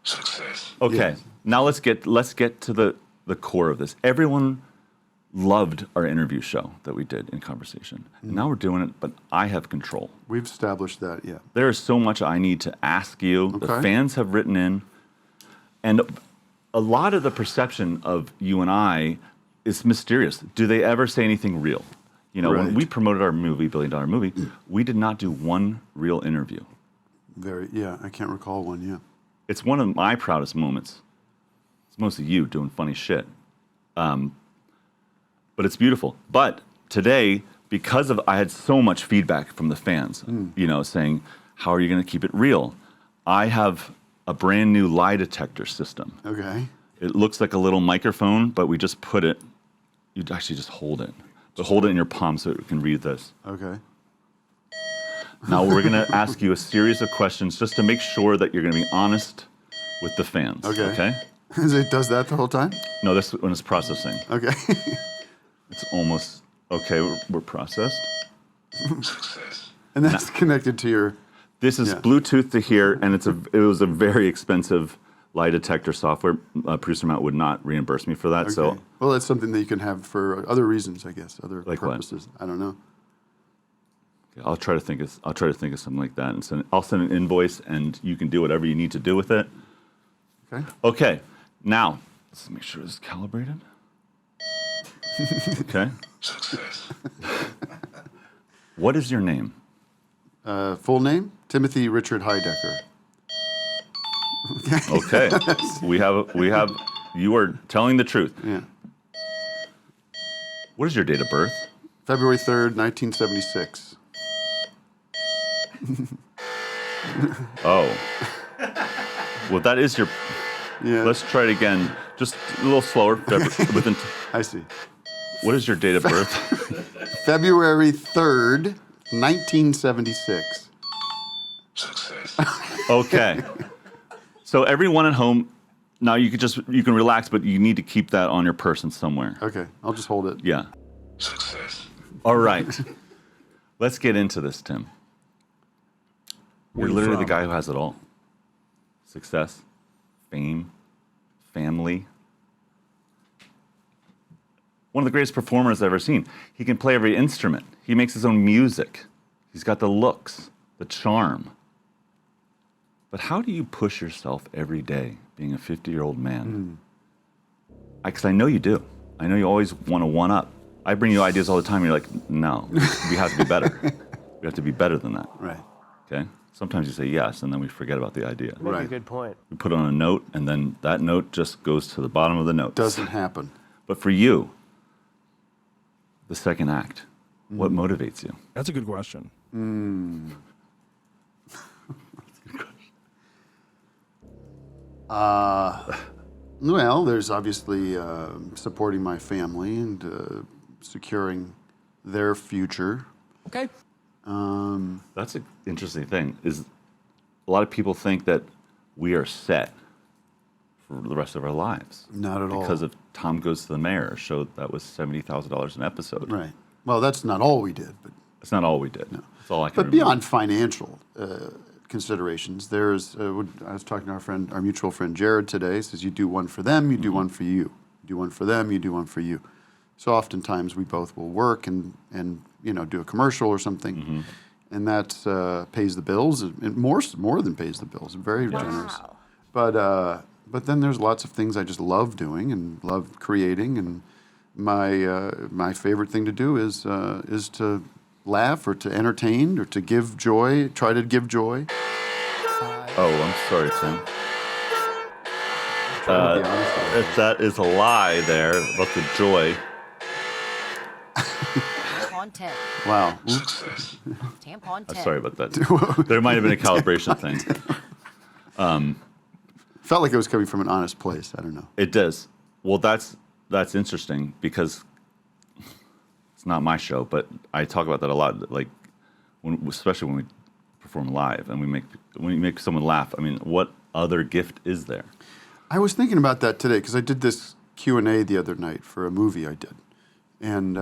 Success. Okay, Yes. now let's get to the core of this. Everyone loved our interview show that we did in Conversation. And now we're doing it, but I have control. We've established that, yeah. There is so much I need to ask you. The Okay. fans have written in. And a lot of the perception of you and I is mysterious. Do they ever say anything real? You know, when Right. we promoted our movie, $1 Billion Movie, we did not do one real interview. I can't recall one, yeah. It's one of my proudest moments. It's mostly you doing funny shit. But it's beautiful. But today, because of I had so much feedback from the fans, you know, saying, how are you going to keep it real? I have a brand new lie detector system. Okay. It looks like a little microphone, but we just put it, you'd actually just hold it. But hold it in your palm so it can read this. Okay. Now we're going to ask you a series of questions just to make sure that you're going to be honest with the fans. Okay. Okay? It does that the whole time? No, this when it's processing. Okay. It's almost, okay, we're processed. Success. And that's connected to your... This is Yeah. Bluetooth to here, and it was a very expensive lie detector software. Producer Matt would not reimburse me for that. Okay. So, well, that's something that you can have for other reasons, I guess, other Like what? purposes. I don't know. I'll try to think of something like that, and I'll send an invoice, and you can do whatever you need to do with it. Okay. Okay, now let's make sure this is calibrated. Okay. Success. What is your name? Full name? Timothy Richard Heidecker. Okay. we have. You are telling the truth. Yeah. What is your date of birth? February 3rd, 1976. Oh. Well, that is your. Yeah. Let's try it again. Just a little slower. Within. I see. What is your date of birth? February 3rd, 1976. Success. Okay. So everyone at home, now you can relax, but you need to keep that on your person somewhere. Okay, I'll just hold it. Yeah. Success. All right. Let's get into this, Tim. You're literally the guy who has it all. Success, fame, family. One of the greatest performers I've ever seen. He can play every instrument. He makes his own music. He's got the looks, the charm. But how do you push yourself every day being a 50-year-old man? Because I know you do. I know you always want to one-up. I bring you ideas all the time, and you're like, no, we have to be better. We have to be better than that. Right. Okay? Sometimes you say yes, and then we forget about the idea. Make a Right. good point. We put it on a note, and then that note just goes to the bottom of the note. Doesn't happen. But for you, the second act, what motivates you? That's a good question. Well, there's obviously supporting my family and securing their future. Okay. That's an interesting thing. Is a lot of people think that we are set for the rest of our lives. Not at all. Because of Tom Goes to the Mayor, a show that was $70,000 an episode. Right. Well, that's not all we did, but That's not all we did. No. That's all I can but remember. beyond financial considerations, there's. I was talking to our mutual friend Jared today. He says you do one for them, you do one for you. You do one for them, you do one for you. So oftentimes we both will work and do a commercial or something, and that pays the bills. And more than pays the bills. Very generous. But then there's lots of things I just love doing and love creating, and my favorite thing to do is to laugh or to entertain or to give joy. Try to give joy. Oh, I'm sorry, Tim. Try to be honest with you. If that is a lie there about the joy. Content. Wow. Success. Tampon I'm 10. sorry about that. There might have been a calibration thing. Felt like it was coming from an honest place. I don't know. It does. Well, that's interesting because it's not my show, but I talk about that a lot. Like, especially when we perform live and when you make someone laugh. I mean, what other gift is there? I was thinking about that today because I did this Q&A the other night for a movie I did, and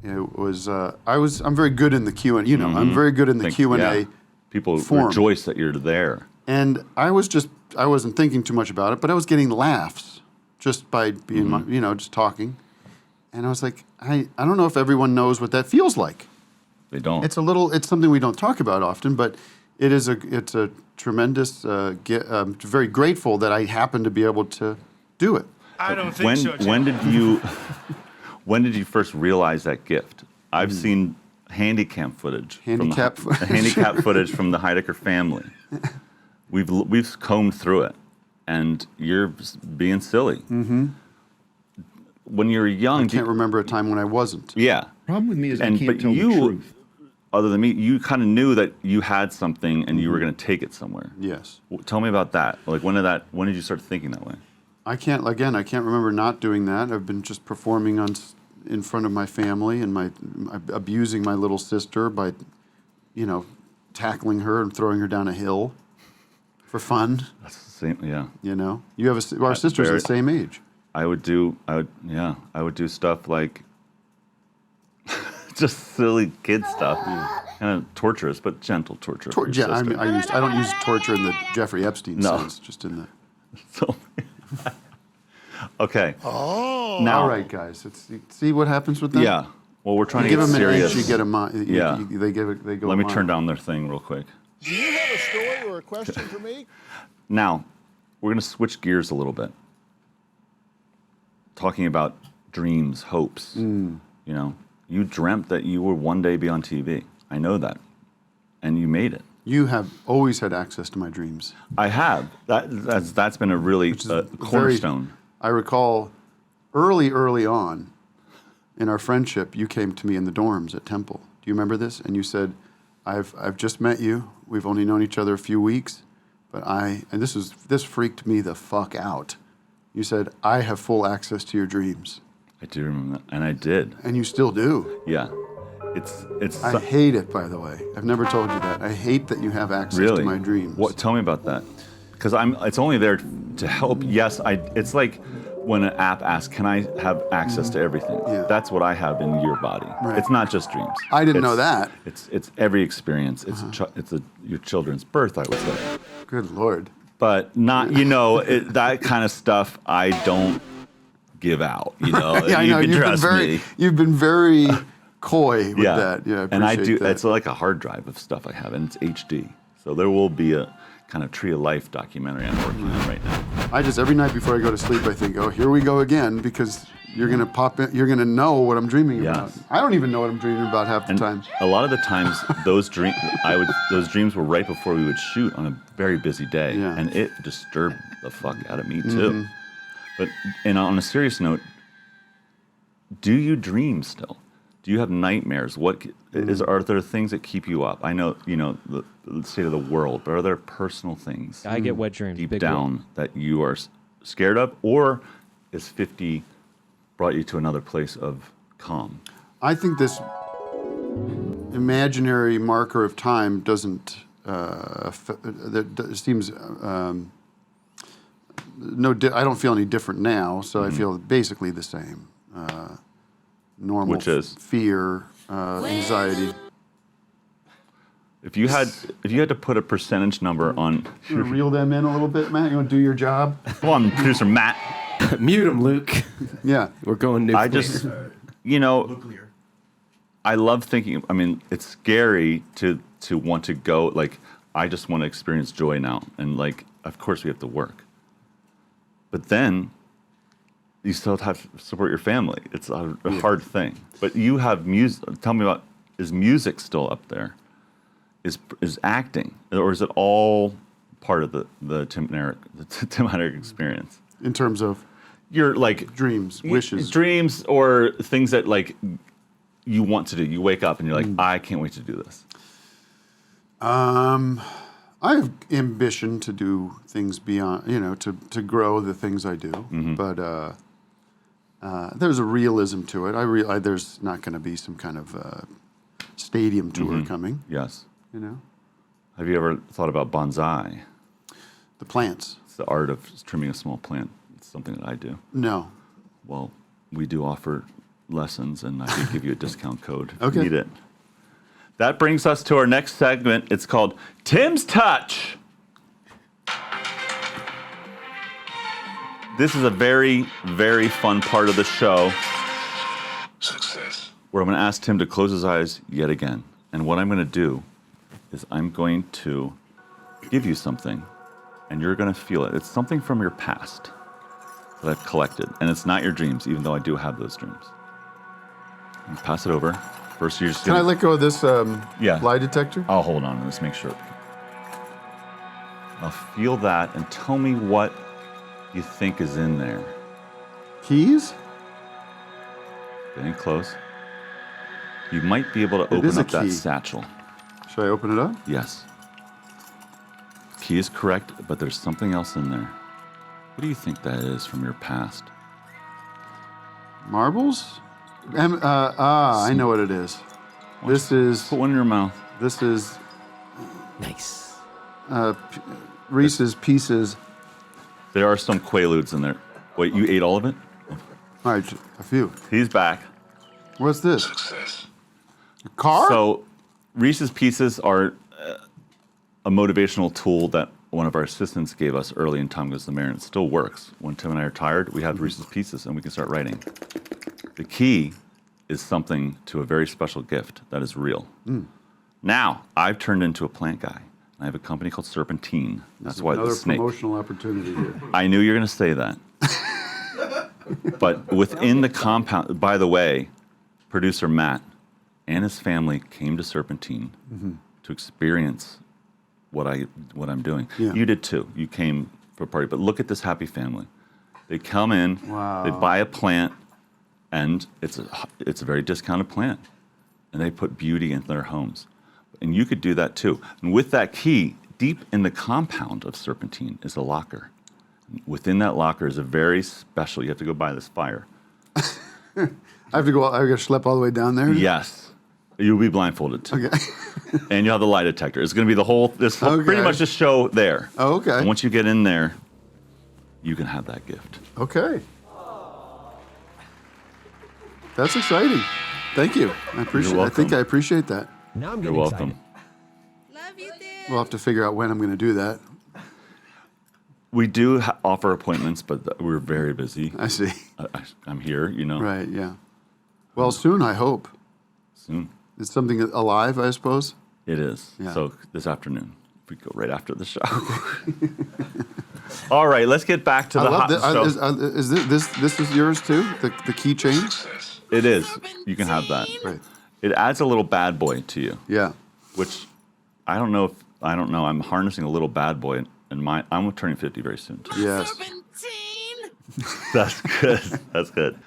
it was I'm very good in the Q&A. I'm very good in the Think- Q&A. yeah. People form. rejoice that you're there. And I wasn't thinking too much about it, but I was getting laughs just by being, just talking. And I was like, I don't know if everyone knows what that feels like. They don't. It's something we don't talk about often, but it's a tremendous, very grateful that I happen to be able to do it. I don't think so, Jim. When did you first realize that gift? I've seen handicap footage. Handicap Footage from the Heidecker family. We've combed through it, and you're being silly. Mm-hmm. When you're young, I can't remember a time when I wasn't. Yeah. Problem with me is I can't tell the truth. Other than me, you kind of knew that you had something and you were going to take it somewhere. Yes. Tell me about that. Like when did you start thinking that way? I can't remember not doing that. I've been just performing in front of my family and abusing my little sister by, tackling her and throwing her down a hill for fun. That's the same, yeah. You have our sister's the same age. I would do stuff like just silly kid stuff, kind of torturous, but gentle torture. I don't use torture in the Jeffrey Epstein sense, just in the. So, okay. Oh. Now, all right, guys. Let's see what happens with them. Yeah. Well, we're trying to give get them serious. an inch, you get a Yeah. They go. Let me turn down their thing real quick. Do you have a story or a question for me? Now, we're going to switch gears a little bit. Talking about dreams, hopes. You dreamt that you would one day be on TV. I know that. And you made it. You have always had access to my dreams. I have. That's been a really cornerstone. I recall early on in our friendship, you came to me in the dorms at Temple. Do you remember this? And you said, I've just met you. We've only known each other a few weeks, but this freaked me the fuck out. You said, I have full access to your dreams. I do remember that, and I did. And you still do. Yeah, I hate it, by the way. I've never told you that. I hate that you have access to my dreams. What? Tell me about that. Because it's only there to help. Yes, it's like when an app asks, "Can I have access to everything?" Yeah. That's what I have in your body. Right. It's not just dreams. I didn't know that. It's every experience. It's your children's birth, I would say. Good Lord. But not that kind of stuff. I don't give out. Yeah, I know. You've been very coy with that. Yeah, and I do. That. It's like a hard drive of stuff I have, and it's HD. So there will be a kind of Tree of Life documentary I'm working on right now. I just every night before I go to sleep, I think, oh, here we go again, because you're gonna pop in. You're gonna know what I'm dreaming about. I don't even know what I'm dreaming about half the time. A lot of the times, those dreams were right before we would shoot on a very busy day, and it disturbed the fuck out of me too. But on a serious note, do you dream still? Do you have nightmares? Are there things that keep you up? I know the state of the world, but are there personal things? I get wet dreams deep down that you are scared of, or is 50 brought you to another place of calm? I think this imaginary marker of time doesn't. Seems. I don't feel any different now, so I feel basically the same. Normal, which is fear, anxiety. If you had to put a percentage number on, you want to reel them in a little bit, Matt? You want to do your job? Come on, producer Matt. Mute him, Luke. Yeah, we're going nuclear. I just, nuclear. I love thinking. I mean, it's scary to want to go. Like, I just want to experience joy now, and of course we have to work. But then you still have to support your family. It's a hard thing. But you have music. Tell me about, is music still up there? Is acting? Or is it all part of the Tim Heidecker experience? In terms of? Your dreams, wishes. Dreams or things that you want to do. You wake up and you're like, I can't wait to do this. I have ambition to do things beyond, to grow the things I do. Mm-hmm. But there's a realism to it. I realize there's not going to be some kind of stadium tour coming. Yes. Have you ever thought about bonsai? The plants. It's the art of trimming a small plant. It's something that I do. No. Well, we do offer lessons, and I could give you a discount code if Okay. you need it. That brings us to our next segment. It's called Tim's Touch. This is a very, very fun part of the show Success. where I'm going to ask Tim to close his eyes yet again. And what I'm going to do is I'm going to give you something, and you're going to feel it. It's something from your past that I've collected, and it's not your dreams, even though I do have those dreams. And pass it over. First, you're just Can I gonna... let go of this Yeah. lie detector? I'll hold on. Let's make sure. I'll feel that, and tell me what you think is in there. Keys? Getting close. You might be able to It is open a up that key. satchel. Should I open it up? Yes. Key is correct, but there's something else in there. What do you think that is from your past? Marbles? I know what it is. This is Put one in your mouth. Nice. Reese's Pieces. There are some Quaaludes in there. Wait, you ate all of it? All right, a few. He's back. What's this? Success. A car? So, Reese's Pieces are a motivational tool that one of our assistants gave us early in Tom Goes to the Mayor, and it still works. When Tim and I are tired, we have Reese's Pieces, and we can start writing. The key is something to a very special gift that is real. Now, I've turned into a plant guy. I have a company called Serpentine. That's why Another the snake. promotional opportunity here. I knew you were going to say that. But within the compound, by the way, producer Matt and his family came to Serpentine to experience what I'm doing. Yeah. You did too. You came for a party. But look at this happy family. They come in, Wow. they buy a plant, and it's a very discounted plant. And they put beauty into their homes. And you could do that too. And with that key, deep in the compound of Serpentine is a locker. Within that locker is a very special, you have to go by this fire. I have to schlep all the way down there? Yes. You'll be blindfolded too. Okay. And you'll have the lie detector. It's going to be Okay. pretty much this show there. Oh, okay. And once you get in there, you can have that gift. Okay. That's exciting. Thank you. I appreciate it. I think welcome. I appreciate that. Now I'm You're getting welcome. excited. Love you, Dad. We'll have to figure out when I'm going to do that. We do offer appointments, but we're very busy. I see. I'm here, Right, yeah. Well, soon, I hope. soon. Is something alive, I suppose? It is. Yeah. So this afternoon, if we go right after the show. All right, let's get back to the hot show. Is this is yours too? The keychain? Success. It is. You can have that. Right. It adds a little bad boy to you, Yeah. which I don't know. I'm harnessing a little bad boy, and I'm turning 50 very soon. Too. Yes. Serpentine. That's good. That's good.